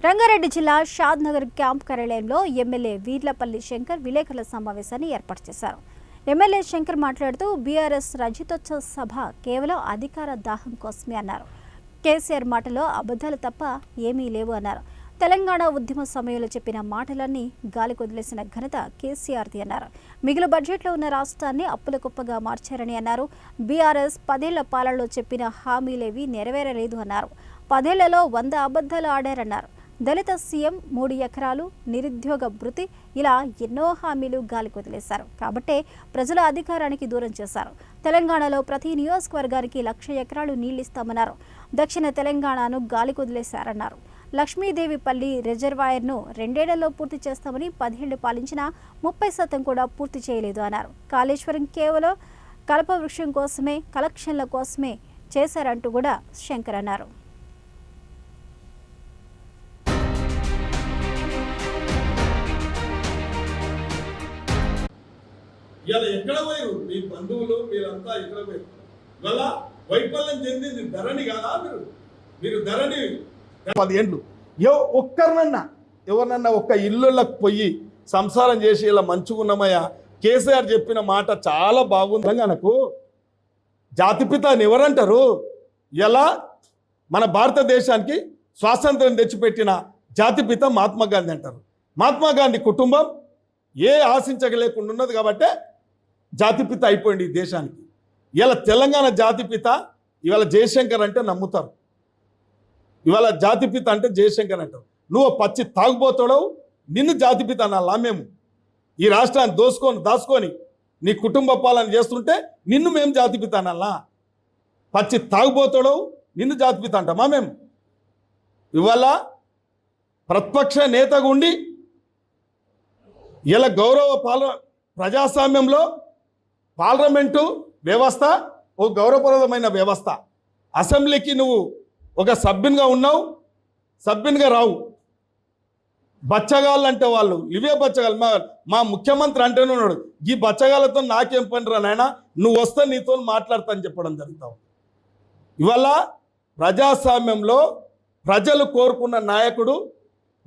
రంగారెడ్డి జిల్లా షాద్నగర్ క్యాంప్ కార్యాలయంలో ఎమ్మెల్యే వీర్లపల్లి శంకర్ విలేకరుల సమావేశాన్ని ఏర్పాటు చేశారు. ఎమ్మెల్యే శంకర్ మాట్లాడుతూ బీఆర్ఎస్ రజతోత్సవ సభ కేవలం అధికార దాహం కోసమే అన్నారు. కేసీఆర్ మాటలో అబద్ధాలు తప్ప ఏమీ లేవు అన్నారు. తెలంగాణ ఉద్యమ సమయంలో చెప్పిన మాటలన్నీ గాలి కొదిలేసిన ఘనత కేసీఆర్ది అన్నారు. మిగులు బడ్జెట్లో ఉన్న రాష్ట్రాన్ని అప్పుల కుప్పగా మార్చారని అన్నారు. బీఆర్ఎస్ 10 ఏళ్ల పాలనలో చెప్పిన హామీలేవి నెరవేరలేదు అన్నారు. 10 ఏళ్లలో 100 అబద్ధాలు ఆడారన్నారు. దళిత సీఎం 3 ఎకరాలు, నిరుద్యోగ భృతి ఇలా ఎన్నో హామీలు గాలి కొదిలేశారు. కాబట్టే ప్రజల అధికారానికి దూరం చేశారు. తెలంగాణలో ప్రతి నియోజకవర్గానికి 1,00,000 ఎకరాలు నీళ్లిస్తామన్నారు. దక్షిణ తెలంగాణను గాలి కొదిలేశారన్నారు. లక్ష్మీదేవిపల్లి రిజర్వాయర్ను 2 ఏళ్లలో పూర్తి చేస్తామని 10 ఏళ్లు పాలించినా 30% కూడా పూర్తి చేయలేదు అన్నారు. కాళేశ్వరం కేవలం కల్పవృక్షం కోసమే, కలెక్షన్ల కోసమే చేశారంటూ కూడా శంకర్ అన్నారు. ఇలా ఎక్కడ పోయారు మీ బంధువులు, మీరంతా ఎక్కడ పోయారు? ఇవాళ వైఫల్యం చెందింది ధరణి కాదా? మీరు ధరణి 10 ఏళ్ళు ఎవరినన్నా ఒక్క ఇల్లులకు పోయి సంసారం చేసి ఇలా మంచుకున్నామయ్యా. కేసీఆర్ చెప్పిన మాట చాలా బాగుంది. తెలంగాణకు జాతిపిత అని ఎవరంటారు? ఎలా మన భారతదేశానికి స్వాతంత్రం తెచ్చిపెట్టిన జాతిపిత మహాత్మా గాంధీ అంటారు. మహాత్మా గాంధీ కుటుంబం ఏ ఆశించలేకుండా ఉన్నది కాబట్టే జాతిపిత అయిపోయింది ఈ దేశానికి. ఇలా తెలంగాణ జాతిపిత ఇవాళ జయశంకర్ అంటే నమ్ముతారు. ఇవాళ జాతిపిత అంటే జయశంకర్ అంటారు. నువ్వు పచ్చి తాగుబోతాడవు, నిన్ను జాతిపిత అనాలా? మేము ఈ రాష్ట్రాన్ని దాచుకొని నీ కుటుంబ పాలన చేస్తుంటే నిన్ను మేము జాతిపిత అనాలా? పచ్చి తాగుబోతాడవు, నిన్ను జాతిపిత అంటామా మేము? ఇవాళ ప్రతిపక్ష నేతగా ఉండి ఇలా ప్రజాస్వామ్యంలో పార్లమెంటు వ్యవస్థ ఓ గౌరవప్రదమైన వ్యవస్థ. అసెంబ్లీకి నువ్వు ఒక సభ్యునిగా ఉన్నావు, సభ్యునిగా రావు. బచ్చగాళ్ళు అంటే వాళ్ళు ఇవే బచ్చగాళ్ళు. మా ముఖ్యమంత్రి అంటేనే ఉన్నాడు, ఈ బచ్చగాళ్ళతో నాకేం పనిరా నాయన, నువ్వు వస్తే నీతో మాట్లాడతా అని చెప్పడం జరుగుతావు. ఇవాళ ప్రజాస్వామ్యంలో ప్రజలు కోరుకున్న నాయకుడు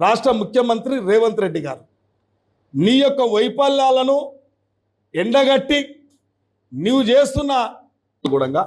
రాష్ట్ర ముఖ్యమంత్రి రేవంత్ రెడ్డి గారు. నీ యొక్క వైఫల్యాలను ఎండగట్టి నీవు చేస్తున్న కూడా